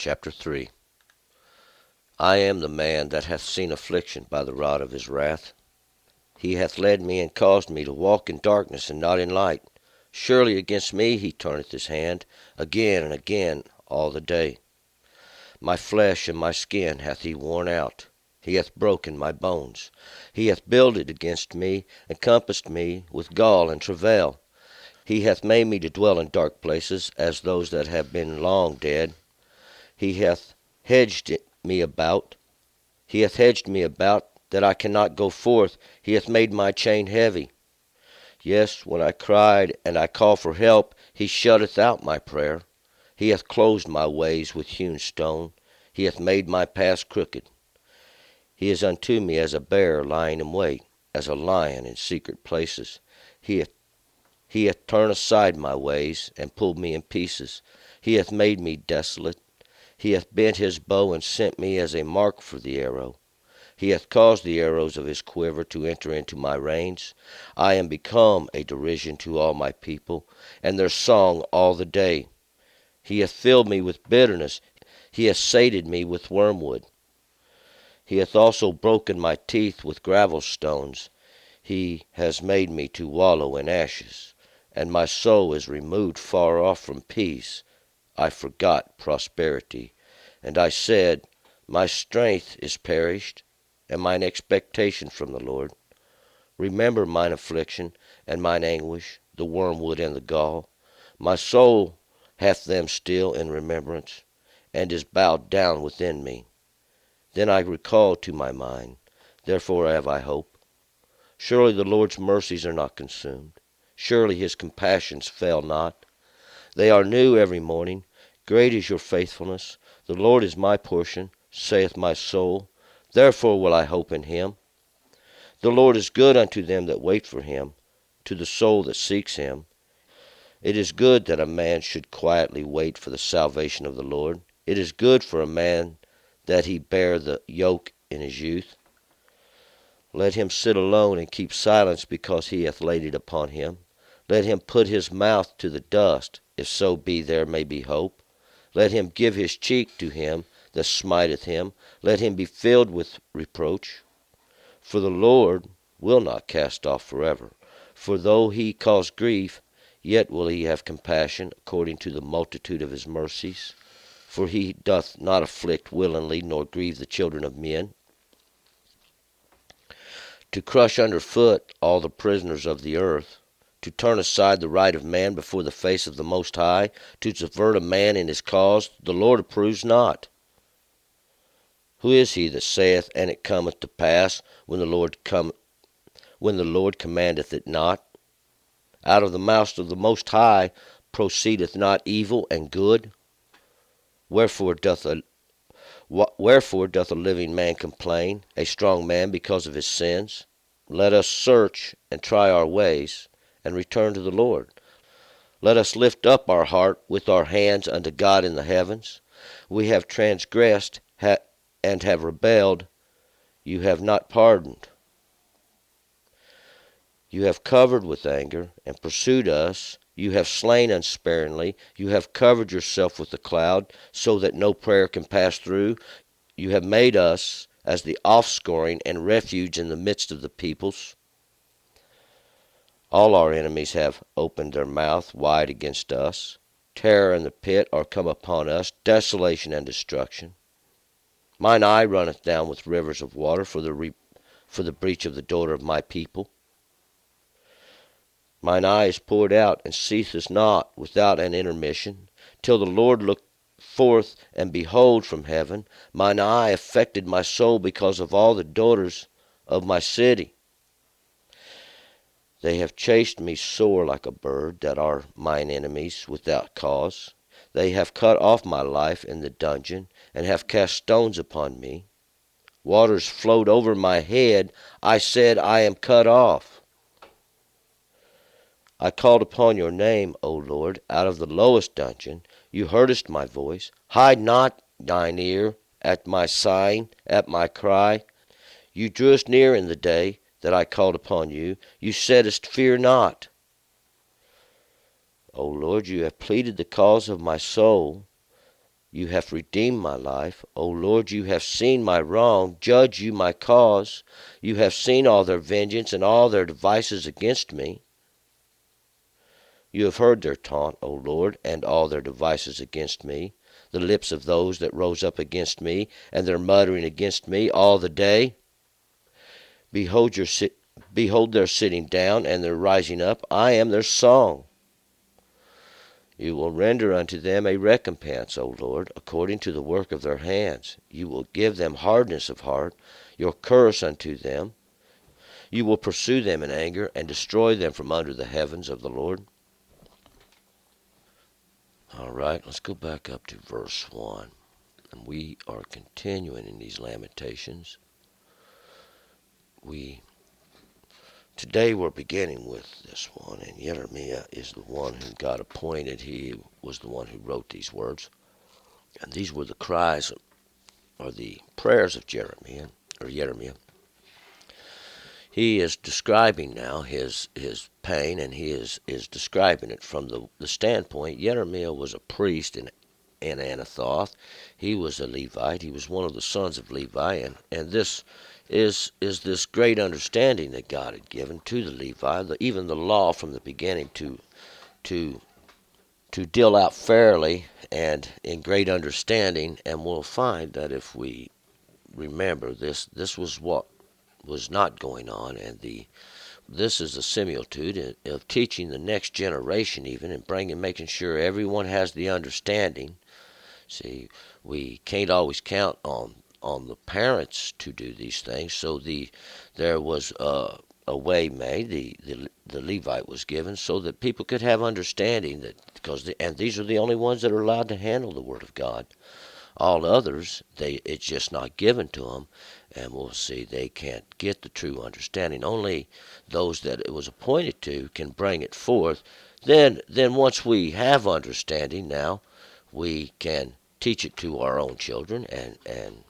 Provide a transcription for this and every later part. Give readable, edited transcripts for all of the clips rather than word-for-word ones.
Chapter 3. I am the man that hath seen affliction by the rod of his wrath. He hath led me and caused me to walk in darkness and not in light. Surely against me he turneth his hand, again and again all the day. My flesh and my skin hath he worn out. He hath broken my bones. He hath builded against me, and compassed me with gall and travail. He hath made me to dwell in dark places, as those that have been long dead. He hath hedged me about. He hath hedged me about, that I cannot go forth. He hath made my chain heavy. Yes, when I cried and I called for help, he shutteth out my prayer. He hath closed my ways with hewn stone. He hath made my paths crooked. He is unto me as a bear lying in wait, as a lion in secret places. He hath turned aside my ways, and pulled me in pieces. He hath made me desolate. He hath bent his bow, and sent me as a mark for the arrow. He hath caused the arrows of his quiver to enter into my reins. I am become a derision to all my people, and their song all the day. He hath filled me with bitterness. He hath sated me with wormwood. He hath also broken my teeth with gravel stones. He has made me to wallow in ashes, and my soul is removed far off from peace. I forgot prosperity, and I said, my strength is perished, and mine expectation from the Lord. Remember mine affliction, and mine anguish, the wormwood and the gall. My soul hath them still in remembrance, and is bowed down within me. Then I recall to my mind, therefore have I hope. Surely the Lord's mercies are not consumed. Surely his compassions fail not. They are new every morning. Great is your faithfulness. The Lord is my portion, saith my soul. Therefore will I hope in him. The Lord is good unto them that wait for him, to the soul that seeks him. It is good that a man should quietly wait for the salvation of the Lord. It is good for a man that he bear the yoke in his youth. Let him sit alone and keep silence, because he hath laid it upon him. Let him put his mouth to the dust, if so be there may be hope. Let him give his cheek to him that smiteth him. Let him be filled with reproach. For the Lord will not cast off forever. For though he cause grief, yet will he have compassion, according to the multitude of his mercies. For he doth not afflict willingly, nor grieve the children of men. To crush under foot all the prisoners of the earth, to turn aside the right of man before the face of the Most High, to subvert a man in his cause, the Lord approves not. Who is he that saith, and it cometh to pass, when the Lord commandeth it not? Out of the mouth of the Most High proceedeth not evil and good? Wherefore doth a living man complain, a strong man because of his sins? Let us search and try our ways, and return to the Lord. Let us lift up our heart with our hands unto God in the heavens. We have transgressed and have rebelled. You have not pardoned. You have covered with anger, and pursued us. You have slain unsparingly. You have covered yourself with a cloud, so that no prayer can pass through. You have made us as the offscouring and refuge in the midst of the peoples. All our enemies have opened their mouth wide against us. Terror and the pit are come upon us, desolation and destruction. Mine eye runneth down with rivers of water for the breach of the daughter of my people. Mine eye is poured out, and ceaseth not without an intermission, till the Lord look forth and behold from heaven. Mine eye affected my soul because of all the daughters of my city. They have chased me sore like a bird, that are mine enemies, without cause. They have cut off my life in the dungeon, and have cast stones upon me. Waters flowed over my head. I said, I am cut off. I called upon your name, O Lord, out of the lowest dungeon. You heardest my voice. Hide not thine ear at my sighing, at my cry. You drewest near in the day that I called upon you. You saidst, fear not. O Lord, you have pleaded the cause of my soul. You have redeemed my life. O Lord, you have seen my wrong. Judge you my cause. You have seen all their vengeance and all their devices against me. You have heard their taunt, O Lord, and all their devices against me, the lips of those that rose up against me, and their muttering against me all the day. Behold their sitting down and their rising up. I am their song. You will render unto them a recompense, O Lord, according to the work of their hands. You will give them hardness of heart, your curse unto them. You will pursue them in anger, and destroy them from under the heavens of the Lord. All right, let's go back up to verse 1. And we are continuing in these Lamentations. Today we're beginning with this one, and Jeremiah is the one who God appointed. He was the one who wrote these words. And these were the cries, or the prayers of Jeremiah. He is describing now his pain, and he is describing it from the standpoint. Jeremiah was a priest in Anathoth. He was a Levite. He was one of the sons of Levi, and this is this great understanding that God had given to the Levi, even the law from the beginning to deal out fairly and in great understanding. And we'll find that if we remember this was what was not going on, and this is a similitude of teaching the next generation even, and making sure everyone has the understanding. See, we can't always count on the parents to do these things, so there was a way made. The Levite was given so that people could have understanding, and these are the only ones that are allowed to handle the Word of God. All others, it's just not given to them, and we'll see they can't get the true understanding. Only those that it was appointed to can bring it forth. Then once we have understanding, now we can teach it to our own children, and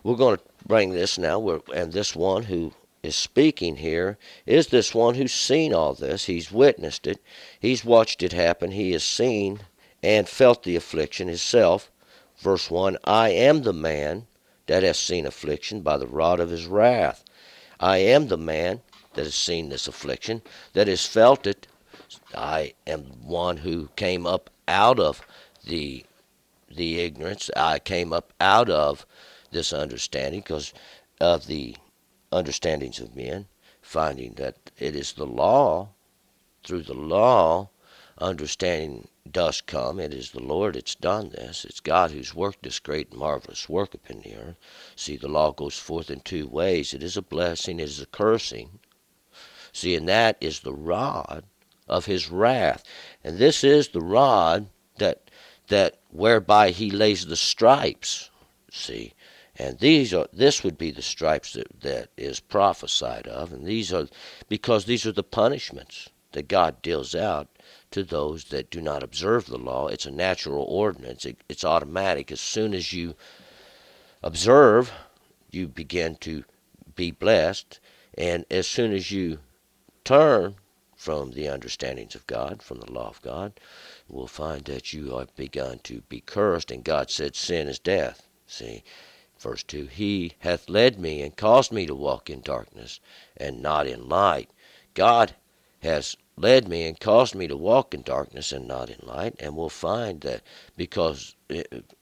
we're going to bring this now. And this one who is speaking here is this one who's seen all this. He's witnessed it. He's watched it happen. He has seen and felt the affliction himself. Verse 1, I am the man that hath seen affliction by the rod of his wrath. I am the man that has seen this affliction, that has felt it. I am one who came up out of the ignorance. I came up out of this understanding because of the understandings of men, finding that it is the law. Through the law, understanding does come. It is the Lord that's done this. It's God who's worked this great and marvelous work upon the earth. See, the law goes forth in two ways. It is a blessing, it is a cursing. See, and that is the rod of his wrath. And this is the rod that whereby he lays the stripes. See, and this would be the stripes that is prophesied of, and these are because these are the punishments that God deals out to those that do not observe the law. It's a natural ordinance. It's automatic. As soon as you observe, you begin to be blessed, and as soon as you turn from the understandings of God, from the law of God, we'll find that you have begun to be cursed, and God said sin is death. See, verse 2, He hath led me and caused me to walk in darkness and not in light. God has led me and caused me to walk in darkness and not in light, and we'll find that because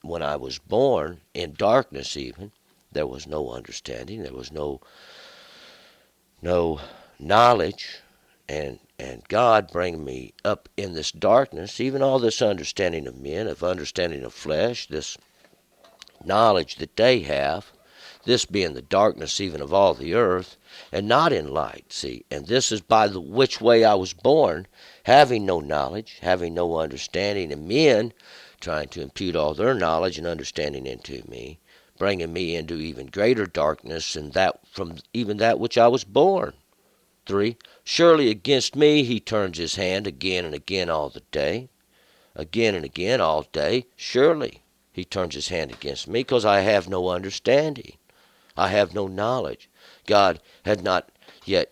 when I was born in darkness even, there was no understanding, there was no knowledge, and God bringing me up in this darkness, even all this understanding of men, of understanding of flesh, this knowledge that they have, this being the darkness even of all the earth, and not in light. See, and this is by the which way I was born, having no knowledge, having no understanding, and men trying to impute all their knowledge and understanding into me, bringing me into even greater darkness, and that from even that which I was born. 3. Surely against me he turns his hand again and again all the day, again and again all day. Surely he turns his hand against me, because I have no understanding. I have no knowledge. God had not yet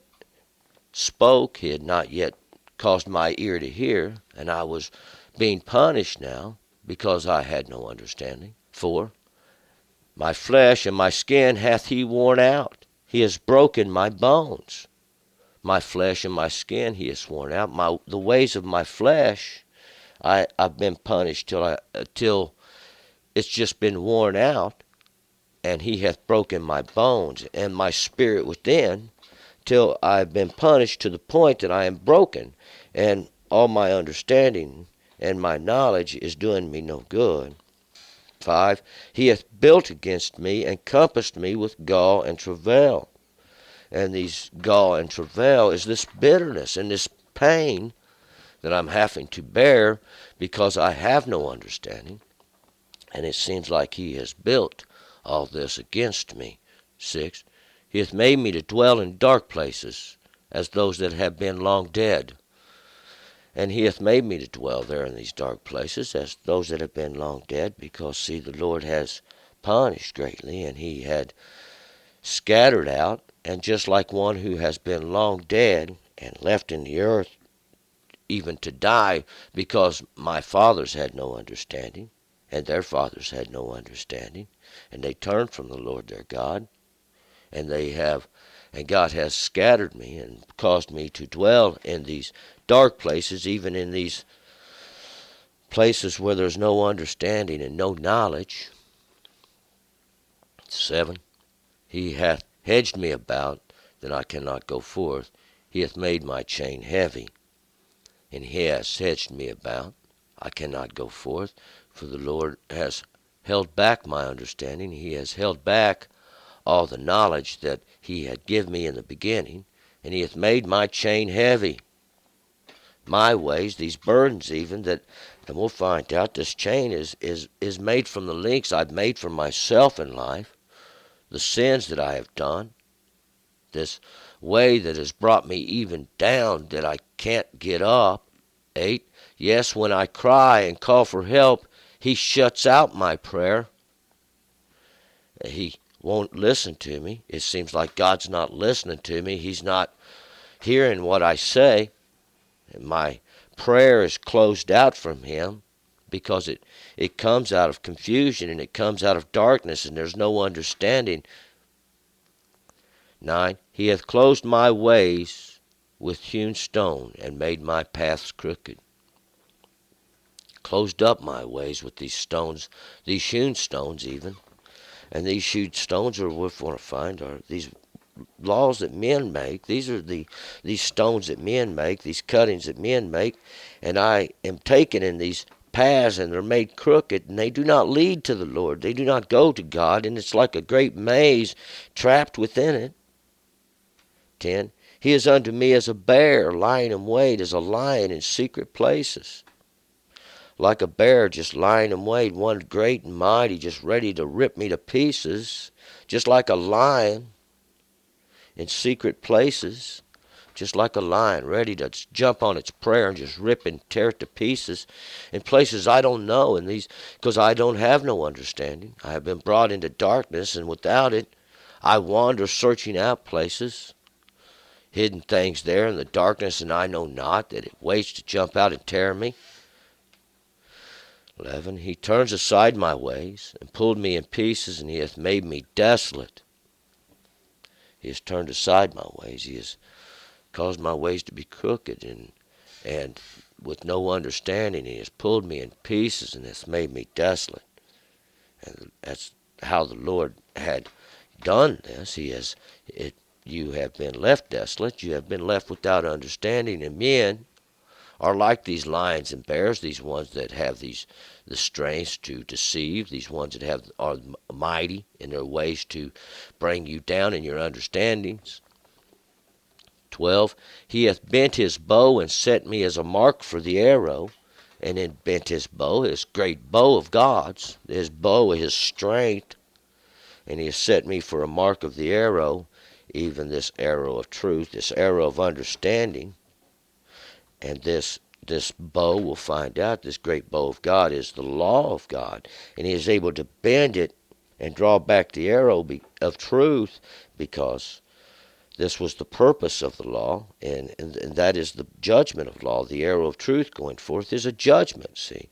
spoke. He had not yet caused my ear to hear, and I was being punished now because I had no understanding. 4. My flesh and my skin hath he worn out. He has broken my bones. My flesh and my skin he has worn out. The ways of my flesh, I've been punished till it's just been worn out, and he hath broken my bones and my spirit within, till I've been punished to the point that I am broken, and all my understanding and my knowledge is doing me no good. 5. He hath built against me and compassed me with gall and travail. And these gall and travail is this bitterness and this pain that I'm having to bear because I have no understanding. And it seems like he has built all this against me. 6. He hath made me to dwell in dark places, as those that have been long dead. And he hath made me to dwell there in these dark places, as those that have been long dead, because, see, the Lord has punished greatly, and he had scattered out, and just like one who has been long dead and left in the earth, even to die, because my fathers had no understanding, and their fathers had no understanding, and they turned from the Lord their God, and God has scattered me and caused me to dwell in these dark places, even in these places where there's no understanding and no knowledge. 7. He hath hedged me about, that I cannot go forth. He hath made my chain heavy, and he has hedged me about. I cannot go forth, for the Lord has held back my understanding. He has held back all the knowledge that he had given me in the beginning, and he hath made my chain heavy. My ways, these burdens even, and we'll find out this chain is made from the links I've made for myself in life, the sins that I have done, this way that has brought me even down that I can't get up. 8. Yes, when I cry and call for help, he shuts out my prayer. He won't listen to me. It seems like God's not listening to me. He's not hearing what I say. And my prayer is closed out from him because it comes out of confusion and it comes out of darkness and there's no understanding. 9. He hath closed my ways with hewn stone and made my paths crooked. Closed up my ways with these stones, these hewn stones even. And these hewn stones are what we want to find are these laws that men make. These are these stones that men make, these cuttings that men make. And I am taken in these paths, and they're made crooked, and they do not lead to the Lord. They do not go to God, and it's like a great maze trapped within it. 10. He is unto me as a bear lying in wait, as a lion in secret places. Like a bear just lying in wait, one great and mighty, just ready to rip me to pieces, just like a lion in secret places, just like a lion ready to jump on its prey and just rip and tear it to pieces in places I don't know, and these because I don't have no understanding. I have been brought into darkness, and without it I wander searching out places, hidden things there in the darkness, and I know not that it waits to jump out and tear me. 11. He turns aside my ways, and pulled me in pieces, and he hath made me desolate. He has turned aside my ways. He has caused my ways to be crooked, and with no understanding. He has pulled me in pieces, and has made me desolate. And that's how the Lord had done this. You have been left desolate. You have been left without understanding, and men are like these lions and bears, these ones that have the strength to deceive, these ones that are mighty in their ways to bring you down in your understandings. 12. He hath bent his bow and set me as a mark for the arrow, and then bent his bow, his great bow of God's, his bow, his strength, and he has set me for a mark of the arrow, even this arrow of truth, this arrow of understanding. And this bow, we'll find out, this great bow of God is the law of God. And he is able to bend it and draw back the arrow of truth, because this was the purpose of the law, and that is the judgment of law. The arrow of truth going forth is a judgment, see.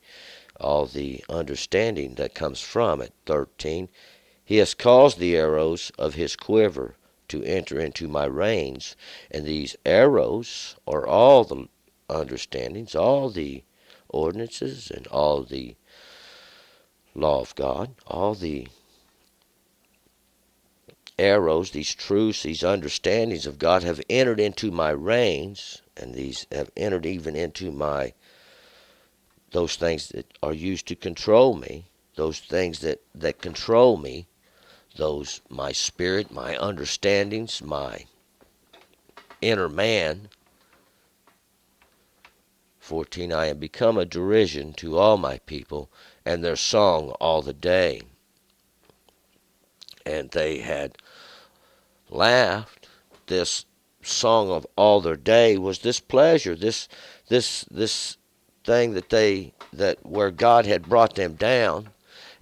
all the understanding that comes from it. 13. He has caused the arrows of his quiver to enter into my reins. And these arrows are all the understandings, all the ordinances, and all the law of God, all the arrows, these truths, these understandings of God have entered into my reins, and these have entered even into those things that are used to control me, those things that control me, those my spirit, my understandings, my inner man. 14. I am become a derision to all my people, and their song all the day. And they had laughed. This song of all their day was this pleasure, this thing that where God had brought them down,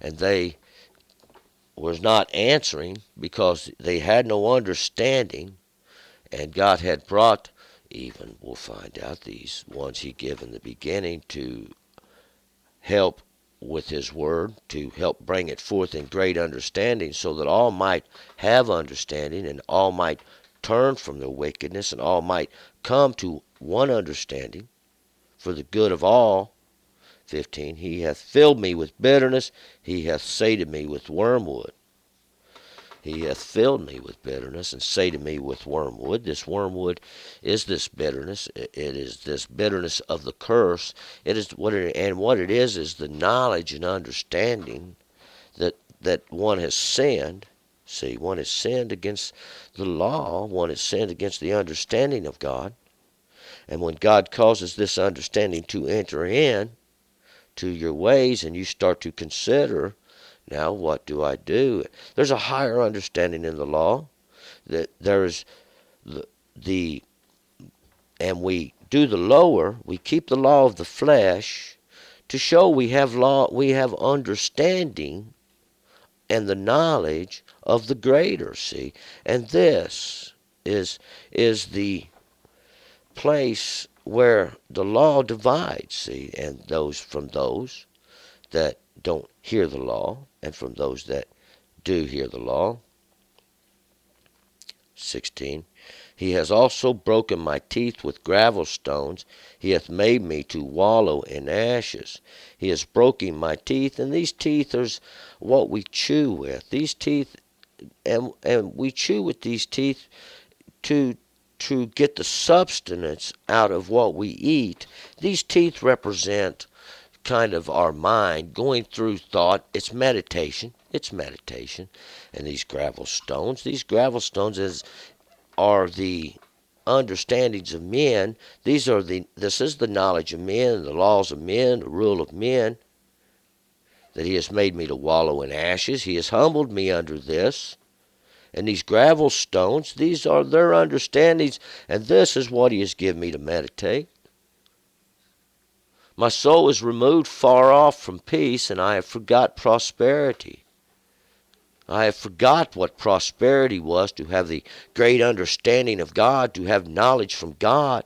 and they was not answering because they had no understanding, and God had brought, even we'll find out, these ones he gave in the beginning to help with his word, to help bring it forth in great understanding, so that all might have understanding, and all might turn from their wickedness, and all might come to one understanding for the good of all. 15. He hath filled me with bitterness, he hath sated me with wormwood. He hath filled me with bitterness, and sated me with wormwood. This wormwood is this bitterness. It is this bitterness of the curse. It is what it is the knowledge and understanding that one has sinned. See, one has sinned against the law. One has sinned against the understanding of God. And when God causes this understanding to enter in to your ways, and you start to consider, now what do I do? There's a higher understanding in the law. That there is the and we do the lower. We keep the law of the flesh to show we have understanding and the knowledge of the greater. See, and this is the place where the law divides. See, and those from those that don't hear the law, and from those that do hear the law. 16. He has also broken my teeth with gravel stones. He hath made me to wallow in ashes. He has broken my teeth, and these teeth are what we chew with. These teeth, and we chew with these teeth to get the substance out of what we eat. These teeth represent kind of our mind going through thought. It's meditation. It's meditation. And these gravel stones are the understandings of men. This is the knowledge of men, the laws of men, the rule of men, that he has made me to wallow in ashes. He has humbled me under this. And these gravel stones, these are their understandings, and this is what he has given me to meditate. My soul is removed far off from peace, and I have forgot prosperity. I have forgot what prosperity was, to have the great understanding of God, to have knowledge from God,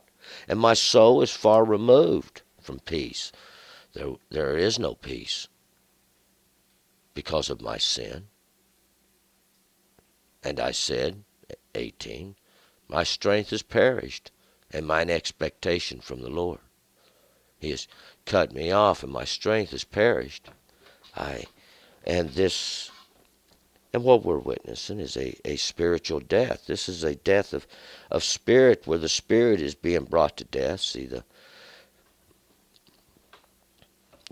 and my soul is far removed from peace. There is no peace because of my sin. And I said, 18, my strength is perished, and mine expectation from the Lord. He has cut me off, and my strength is perished. And what we're witnessing is a spiritual death. This is a death of spirit, where the spirit is being brought to death. See the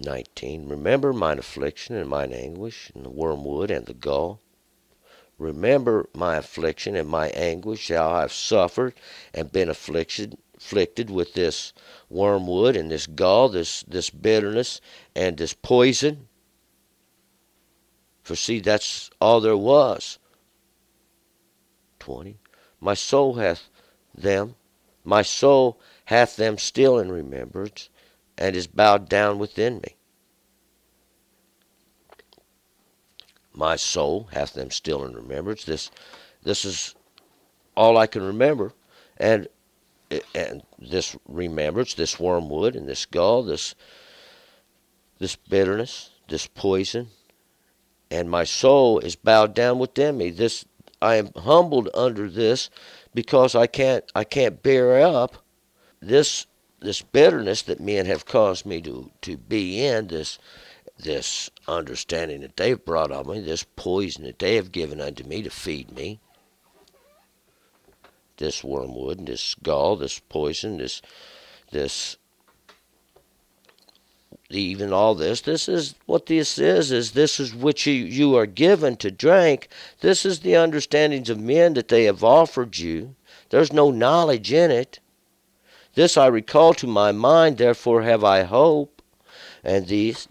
19. Remember mine affliction and mine anguish, and the wormwood and the gall. Remember my affliction and my anguish, how I have suffered and been afflicted with this wormwood and this gall, this bitterness and this poison. For see, that's all there was. 20. My soul hath them still in remembrance, and is bowed down within me. My soul hath them still in remembrance. This is all I can remember, and this remembrance, this wormwood and this gall, this this bitterness, this poison, and my soul is bowed down within me. This I am humbled under this because I can't bear up this bitterness that men have caused me to be in, this understanding that they've brought on me, this poison that they have given unto me to feed me, this wormwood, this gall, this poison, this even all this is what this is this is which you are given to drink. This is the understandings of men that they have offered you. There's no knowledge in it. This I recall to my mind, therefore have I hope. And this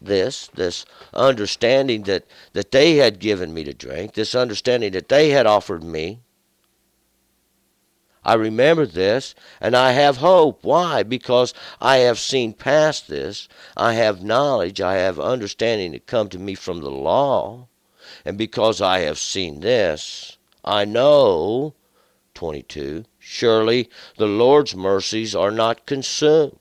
understanding that they had given me to drink, this understanding that they had offered me, I remember this, and I have hope. Why? Because I have seen past this. I have knowledge. I have understanding that come to me from the law. And because I have seen this, I know, 22, surely the Lord's mercies are not consumed.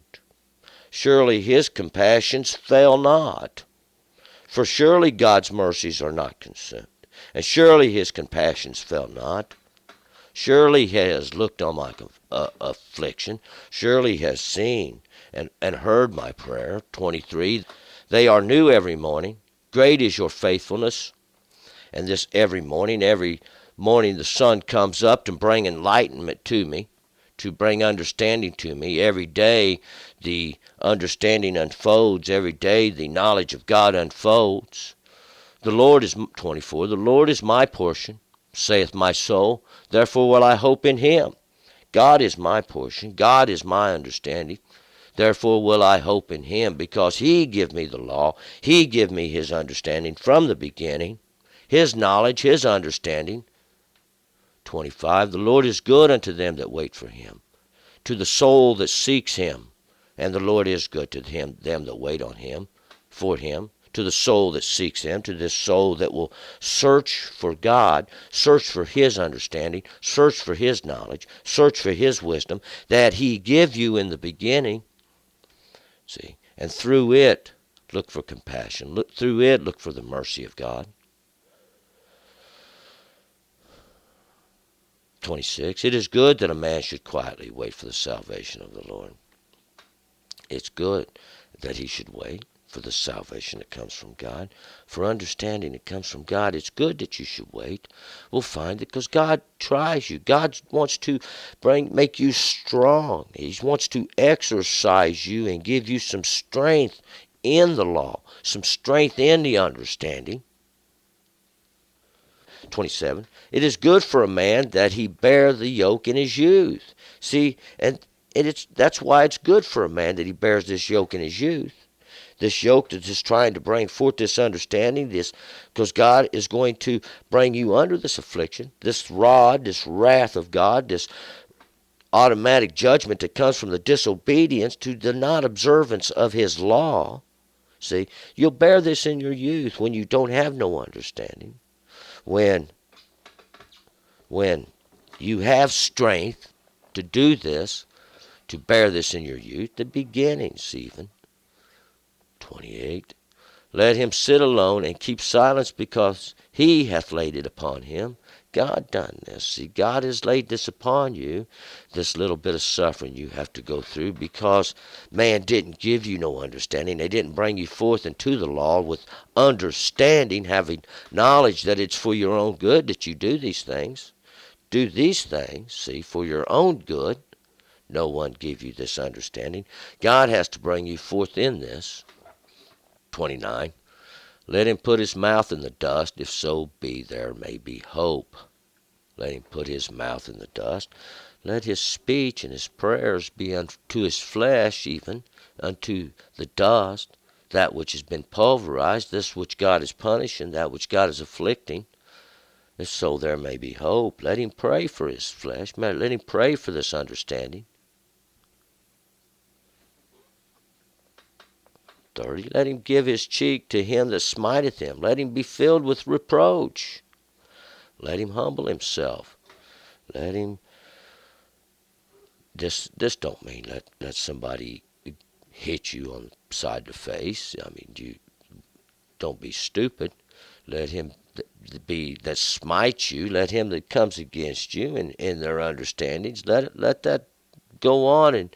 Surely his compassions fail not. For surely God's mercies are not consumed. And surely his compassions fail not. Surely he has looked on my affliction. Surely he has seen and heard my prayer. 23. They are new every morning. Great is your faithfulness. And this every morning the sun comes up to bring enlightenment to me, to bring understanding to me. Every day the understanding unfolds. Every day the knowledge of God unfolds. The Lord is, 24, the Lord is my portion, saith my soul, therefore will I hope in him. God is my portion, God is my understanding, therefore will I hope in him, because he give me the law, he give me his understanding from the beginning, his knowledge, his understanding. 25, the Lord is good unto them that wait for him, to the soul that seeks him, and the Lord is good to them that wait on him, for him. To the soul that seeks him, to this soul that will search for God, search for his understanding, search for his knowledge, search for his wisdom, that he give you in the beginning. See, and through it, look for compassion. Through it, look for the mercy of God. 26, it is good that a man should quietly wait for the salvation of the Lord. It's good that he should wait for the salvation that comes from God, for understanding that comes from God. It's good that you should wait. We'll find it because God tries you. God wants to make you strong. He wants to exercise you and give you some strength in the law, some strength in the understanding. 27, it is good for a man that he bear the yoke in his youth. See, and that's why it's good for a man that he bears this yoke in his youth. This yoke that is trying to bring forth this understanding, because God is going to bring you under this affliction, this rod, this wrath of God, this automatic judgment that comes from the disobedience to the non-observance of his law. See, you'll bear this in your youth when you don't have no understanding. When you have strength to do this, to bear this in your youth, the beginnings even. 28. Let him sit alone and keep silence, because he hath laid it upon him. God done this. See, God has laid this upon you, this little bit of suffering you have to go through, because man didn't give you no understanding. They didn't bring you forth into the law with understanding, having knowledge that it's for your own good that you do these things. Do these things, see, for your own good. No one give you this understanding. God has to bring you forth in this. 29. Let him put his mouth in the dust, if so be there may be hope. Let him put his mouth in the dust. Let his speech and his prayers be unto his flesh, even unto the dust, that which has been pulverized, this which God is punishing, that which God is afflicting. If so there may be hope. Let him pray for his flesh. Let him pray for this understanding. 30. Let him give his cheek to him that smiteth him. Let him be filled with reproach. Let him humble himself. Let him, this don't mean let somebody hit you on the side of the face. I mean, you don't be stupid. Let him be that smites you. Let him that comes against you in their understandings. Let that go on, and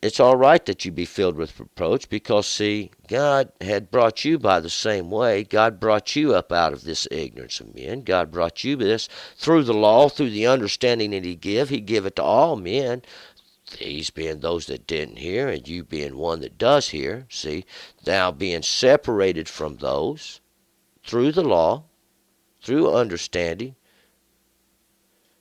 it's all right that you be filled with reproach, because, see, God had brought you by the same way. God brought you up out of this ignorance of men. God brought you this through the law, through the understanding that He give. He give it to all men. These being those that didn't hear, and you being one that does hear. See, thou being separated from those through the law, through understanding.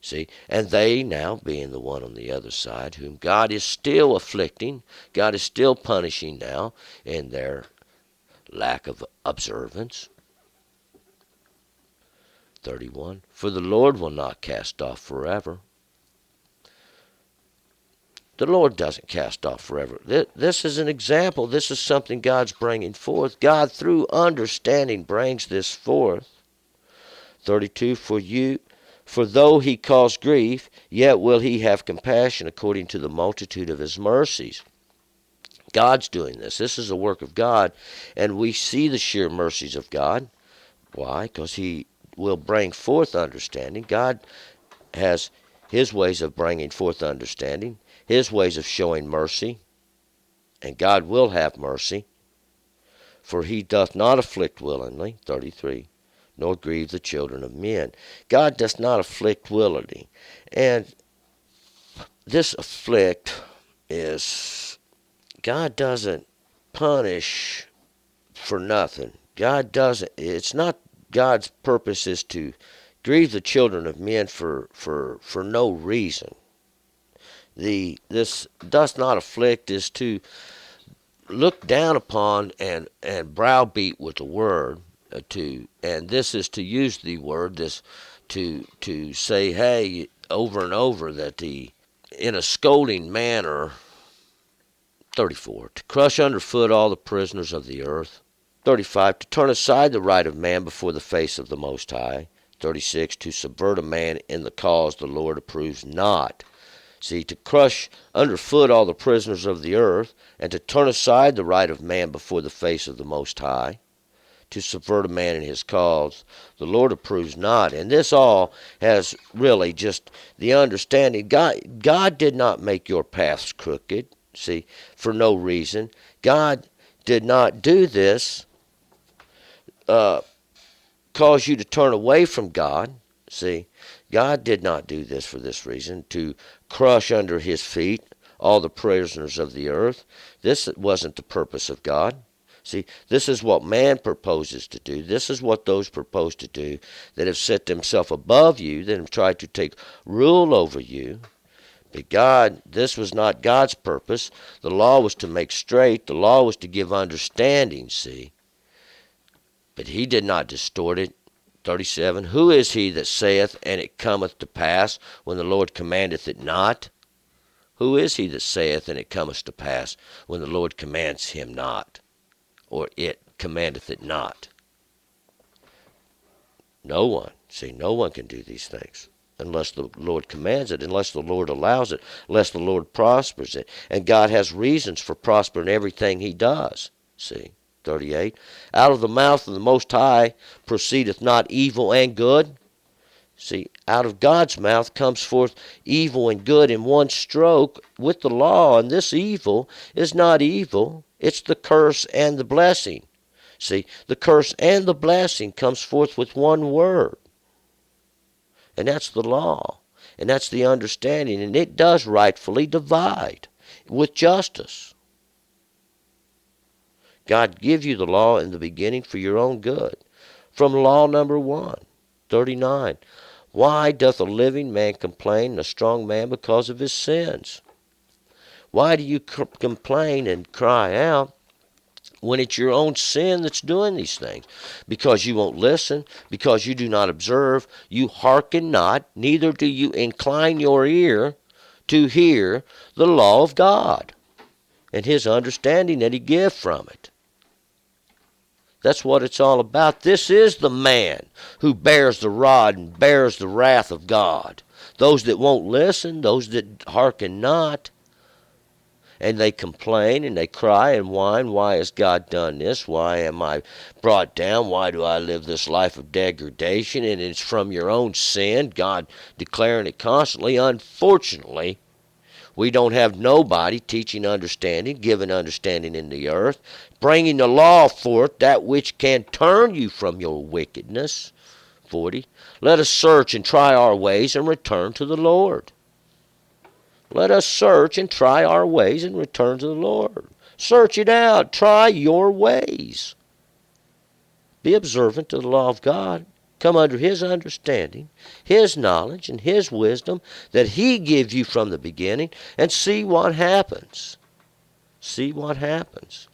See, and they now being the one on the other side, whom God is still afflicting, God is still punishing now in their lack of observance. 31. For the Lord will not cast off forever. The Lord doesn't cast off forever. This is an example. This is something God's bringing forth. God, through understanding, brings this forth. 32. For though He cause grief, yet will He have compassion according to the multitude of His mercies. God's doing this. This is a work of God, and we see the sheer mercies of God. Why? Because He will bring forth understanding. God has His ways of bringing forth understanding, His ways of showing mercy, and God will have mercy. For He doth not afflict willingly, 33, nor grieve the children of men. God does not afflict willingly. And this afflict is, God doesn't punish for nothing. God doesn't, it's not God's purpose is to grieve the children of men for no reason. This does not afflict is to look down upon and browbeat with the word, and this is to use the word, this to say, hey, over and over, that in a scolding manner. 34. To crush underfoot all the prisoners of the earth. 35. To turn aside the right of man before the face of the Most High. 36. To subvert a man in the cause the Lord approves not. See, to crush underfoot all the prisoners of the earth, and to turn aside the right of man before the face of the Most High, to subvert a man in his cause, the Lord approves not. And this all has really just the understanding. God did not make your paths crooked, see, for no reason. God did not do this, cause you to turn away from God. See, God did not do this for this reason, to crush under His feet all the prisoners of the earth. This wasn't the purpose of God. See, this is what man proposes to do. This is what those propose to do that have set themselves above you, that have tried to take rule over you. But God, this was not God's purpose. The law was to make straight. The law was to give understanding, see. But He did not distort it. 37. Who is he that saith, and it cometh to pass, when the Lord commandeth it not? Who is he that saith, and it cometh to pass, when the Lord commands him not, or it commandeth it not? No one. See, no one can do these things unless the Lord commands it, unless the Lord allows it, unless the Lord prospers it. And God has reasons for prospering everything He does. See, 38. Out of the mouth of the Most High proceedeth not evil and good. See, out of God's mouth comes forth evil and good in one stroke with the law, and this evil is not evil. It's the curse and the blessing. See, the curse and the blessing comes forth with one word. And that's the law. And that's the understanding. And it does rightfully divide with justice. God give you the law in the beginning for your own good. From law number 1, 39. Why doth a living man complain, and a strong man because of his sins? Why do you complain and cry out when it's your own sin that's doing these things? Because you won't listen, because you do not observe, you hearken not, neither do you incline your ear to hear the law of God and His understanding that He give from it. That's what it's all about. This is the man who bears the rod and bears the wrath of God. Those that won't listen, those that hearken not. and they complain and they cry and whine, why has God done this? Why am I brought down? Why do I live this life of degradation? And it's from your own sin, God declaring it constantly. Unfortunately, we don't have nobody teaching understanding, giving understanding in the earth, bringing the law forth, that which can turn you from your wickedness. 40. Let us search and try our ways and return to the Lord. Let us search and try our ways and return to the Lord. Search it out. Try your ways. Be observant to the law of God. Come under His understanding, His knowledge, and His wisdom that He gives you from the beginning, and see what happens. See what happens.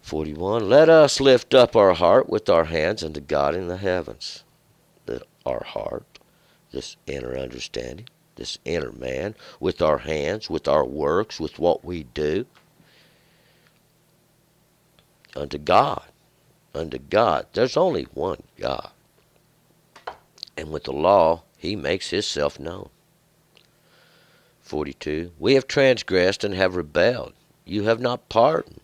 41. Let us lift up our heart with our hands unto God in the heavens. Our heart, this inner understanding, this inner man, with our hands, with our works, with what we do, unto God. Unto God. There's only one God. And with the law, He makes Himself known. 42. We have transgressed and have rebelled. You have not pardoned.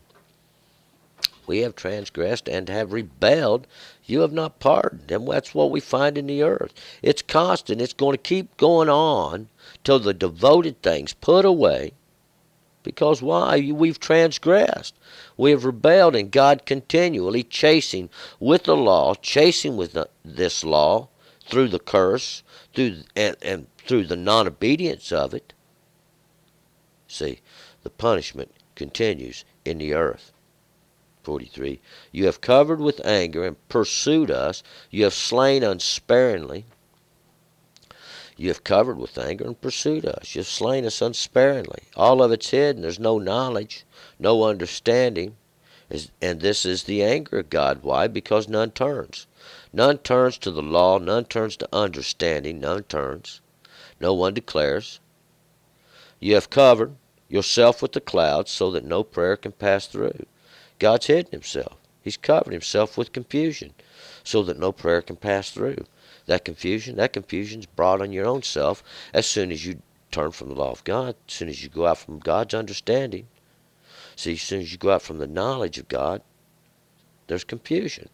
We have transgressed and have rebelled. You have not pardoned. And that's what we find in the earth. It's constant. It's going to keep going on till the devoted things put away. Because why? We've transgressed. We have rebelled, and God continually chasing with the law, chasing with this law through the curse, and through the non-obedience of it. See, the punishment continues in the earth. 43. You have covered with anger and pursued us. You have slain unsparingly. You have covered with anger and pursued us. You have slain us unsparingly. All of it's hidden. There's no knowledge, no understanding. And this is the anger of God. Why? Because none turns. None turns to the law. None turns to understanding. None turns. No one declares. You have covered yourself with the clouds so that no prayer can pass through. God's hidden Himself. He's covered Himself with confusion so that no prayer can pass through. That confusion's brought on your own self as soon as you turn from the law of God, as soon as you go out from God's understanding. See, as soon as you go out from the knowledge of God, there's confusion.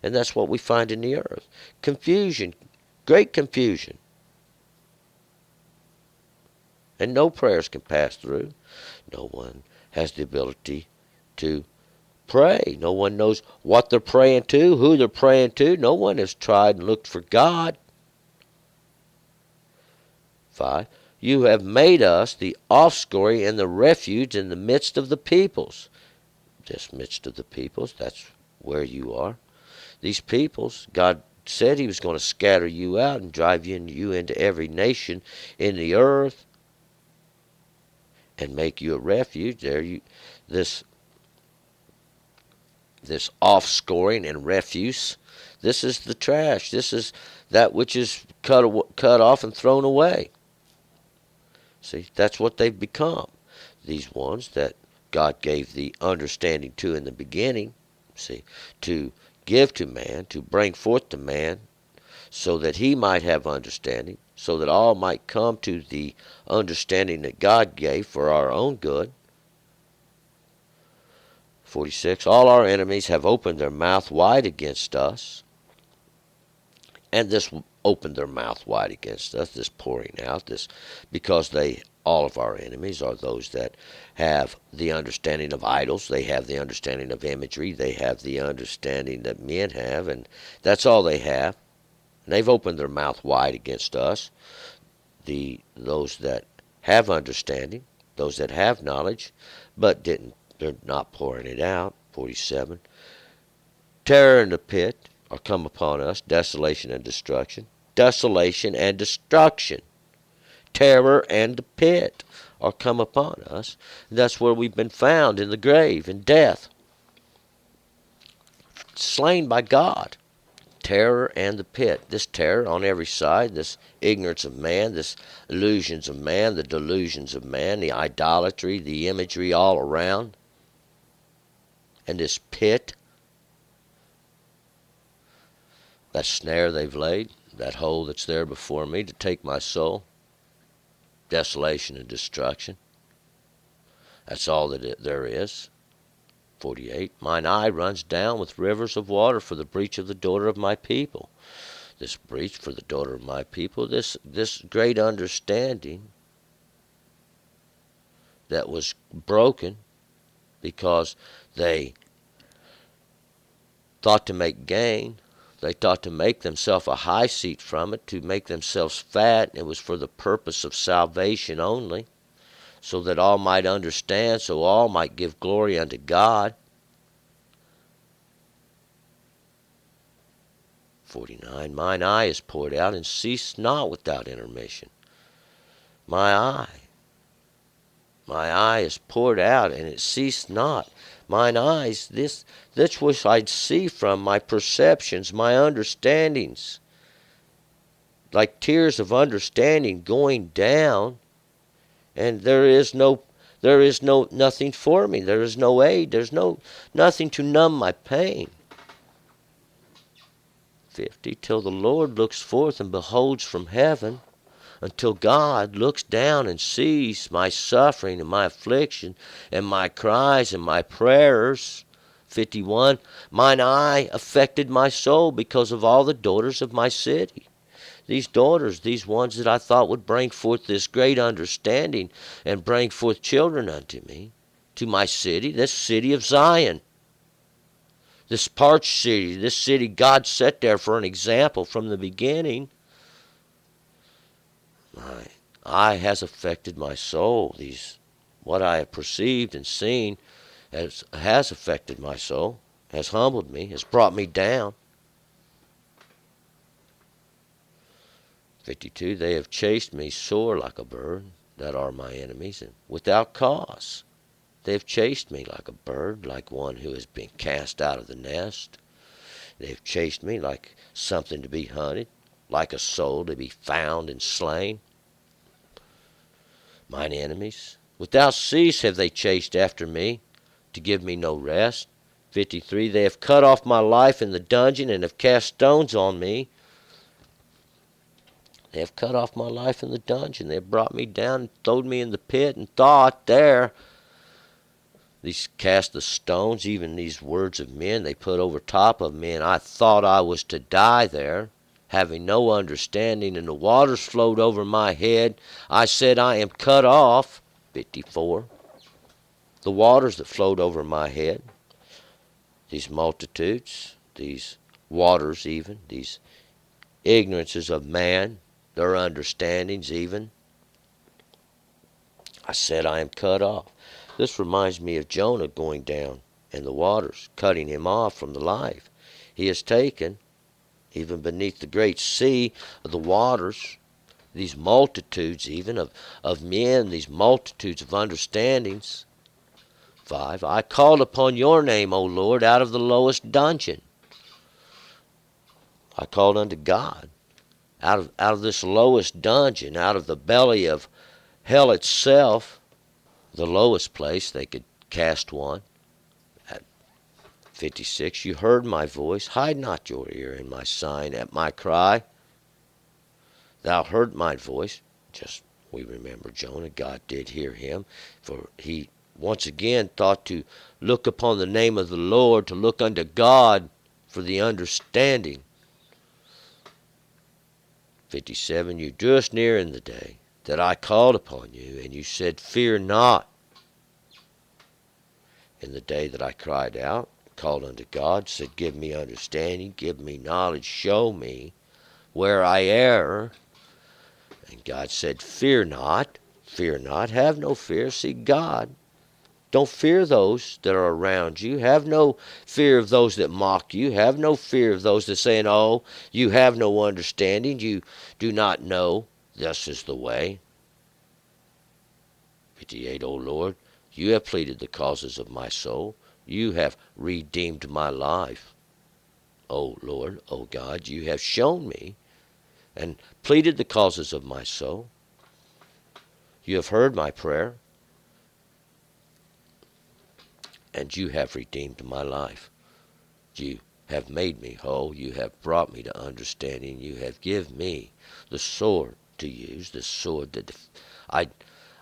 And that's what we find in the earth. Confusion, great confusion. And no prayers can pass through. No one has the ability to pray. No one knows what they're praying to, who they're praying to. No one has tried and looked for God. 5. You have made us the offscouring and the refuge in the midst of the peoples. This midst of the peoples, that's where you are. These peoples, God said He was going to scatter you out and drive you into every nation in the earth and make you a refuge. There, this offscouring and refuse. This is the trash. This is that which is cut off and thrown away. See, that's what they've become. These ones that God gave the understanding to in the beginning, see, to give to man, to bring forth to man, so that he might have understanding, so that all might come to the understanding that God gave for our own good. 46. All our enemies have opened their mouth wide against us. And this opened their mouth wide against us, this pouring out, this, because all of our enemies are those that have the understanding of idols, they have the understanding of imagery, they have the understanding that men have, and that's all they have. And they've opened their mouth wide against us. Those that have understanding, those that have knowledge, but they're not pouring it out. 47. Terror and the pit are come upon us, desolation and destruction. Desolation and destruction. Terror and the pit are come upon us. And that's where we've been found, in the grave, in death. Slain by God. Terror and the pit. This terror on every side, this ignorance of man, this illusions of man, the delusions of man, the idolatry, the imagery all around. And this pit, that snare they've laid, that hole that's there before me to take my soul. desolation and destruction. That's all that there is. 48. Mine eye runs down with rivers of water for the breach of the daughter of my people. This breach for the daughter of my people, this great understanding that was broken because they thought to make gain. They thought to make themselves a high seat from it, to make themselves fat. It was for the purpose of salvation only, so that all might understand, so all might give glory unto God. 49. Mine eye is poured out and ceased not without intermission. My eye is poured out and it ceased not. Mine eyes, this which I see from my perceptions, my understandings, like tears of understanding going down, and there is nothing for me. There is no aid. There's nothing to numb my pain. 50. Till the Lord looks forth and beholds from heaven, until God looks down and sees my suffering and my affliction and my cries and my prayers. 51. Mine eye affected my soul because of all the daughters of my city. These daughters, these ones that I thought would bring forth this great understanding and bring forth children unto me, to my city, this city of Zion. This parched city, this city God set there for an example from the beginning. My eye has affected my soul. What I have perceived and seen has affected my soul, has humbled me, has brought me down. 52. They have chased me sore like a bird, that are my enemies, and without cause. They have chased me like a bird, like one who has been cast out of the nest. They have chased me like something to be hunted, like a soul to be found and slain. Mine enemies, without cease have they chased after me, to give me no rest. 53. They have cut off my life in the dungeon, and have cast stones on me. They have cut off my life in the dungeon. They have brought me down and thrown me in the pit, and thought there. These cast the stones, even these words of men, they put over top of me, and I thought I was to die there, having no understanding, and the waters flowed over my head. I said, I am cut off. 54. The waters that flowed over my head, these multitudes, these waters even, these ignorances of man, their understandings even. I said, I am cut off. This reminds me of Jonah going down in the waters, cutting him off from the life. He is taken, even beneath the great sea of the waters, these multitudes even of men, these multitudes of understandings. 5. I called upon your name, O Lord, out of the lowest dungeon. I called unto God out of this lowest dungeon, out of the belly of hell itself, the lowest place they could cast one. At 56, you heard my voice. Hide not your ear in my sign at my cry. Thou heard my voice. Just, we remember Jonah. God did hear him, for he once again thought to look upon the name of the Lord, to look unto God for the understanding. 57, you drew us near in the day that I called upon you, and you said, fear not. In the day that I cried out, called unto God, said, give me understanding, give me knowledge, show me where I err. And God said, fear not, have no fear, see God. Don't fear those that are around you. Have no fear of those that mock you. Have no fear of those that say, oh, you have no understanding. You do not know. This is the way. 58, O Lord, you have pleaded the causes of my soul. You have redeemed my life. O Lord, O God, you have shown me and pleaded the causes of my soul. You have heard my prayer, and you have redeemed my life. You have made me whole. You have brought me to understanding. You have given me the sword to use, the sword that I,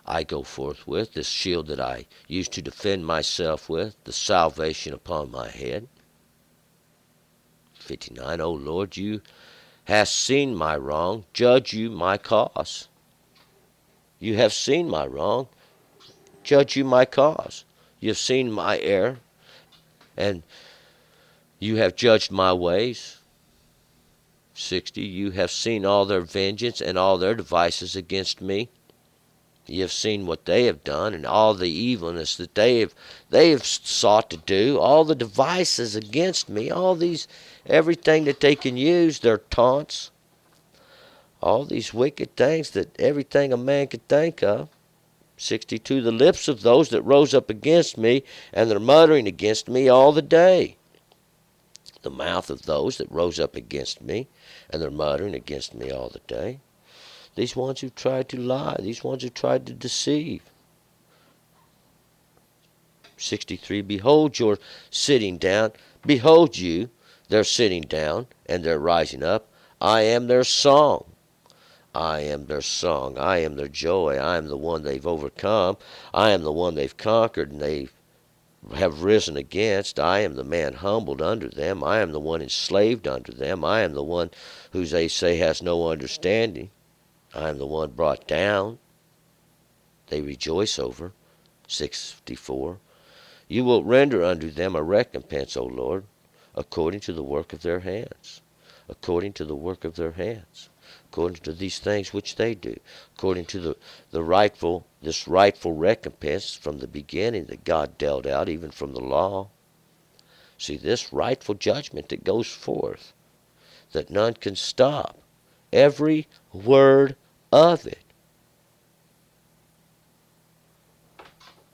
I go forth with, this shield that I use to defend myself with, the salvation upon my head. 59. O Lord, you hast seen my wrong, judge you my cause. You have seen my wrong, judge you my cause. You have seen my error, and you have judged my ways. 60. You have seen all their vengeance and all their devices against me. You have seen what they have done and all the evilness that they have sought to do, all the devices against me, all these, everything that they can use, their taunts, all these wicked things, that everything a man could think of. 62. The lips of those that rose up against me, and their muttering against me all the day. The mouth of those that rose up against me, and their muttering against me all the day. These ones who tried to lie, these ones who tried to deceive. 63. Behold your sitting down. Behold you, they're sitting down, and they're rising up. I am their song. I am their song. I am their joy. I am the one they've overcome. I am the one they've conquered and they have risen against. I am the man humbled under them. I am the one enslaved under them. I am the one who they say has no understanding. I am the one brought down. They rejoice over. 64. You will render unto them a recompense, O Lord, according to the work of their hands. According to the work of their hands. According to these things which they do. According to this rightful recompense from the beginning that God dealt out, even from the law. See, this rightful judgment that goes forth, that none can stop. Every word of it.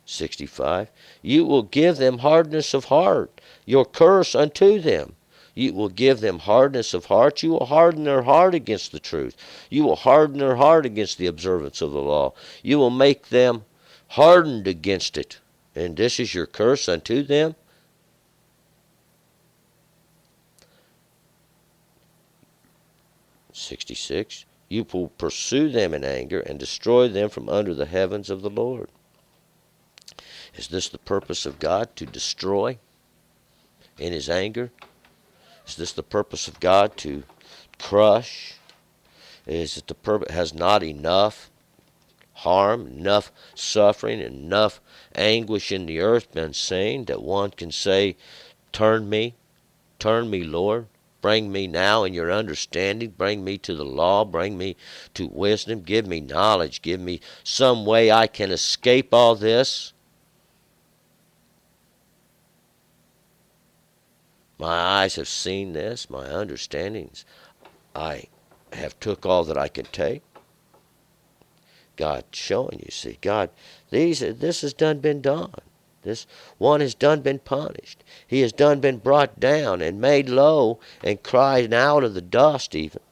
65. You will give them hardness of heart, your curse unto them. You will give them hardness of heart. You will harden their heart against the truth. You will harden their heart against the observance of the law. You will make them hardened against it. And this is your curse unto them. 66. You will pursue them in anger and destroy them from under the heavens of the Lord. Is this the purpose of God, to destroy in his anger? Is this the purpose of God, to crush? Is it the purpose? Has not enough harm, enough suffering, enough anguish in the earth been seen that one can say, turn me, Lord. Bring me now in your understanding. Bring me to the law. Bring me to wisdom. Give me knowledge. Give me some way I can escape all this. My eyes have seen this, my understandings. I have took all that I could take. God showing you, see, God, this has done been done. This one has done been punished. He has done been brought down and made low and cried out of the dust even.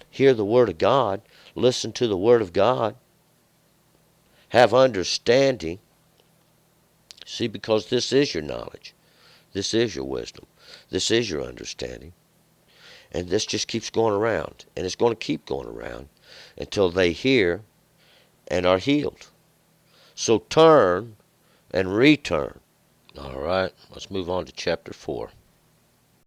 Hear the word of God. Listen to the word of God. Have understanding. See, because this is your knowledge. This is your wisdom. This is your understanding. And this just keeps going around. And it's going to keep going around until they hear and are healed. So turn and return. All right, let's move on to chapter 4.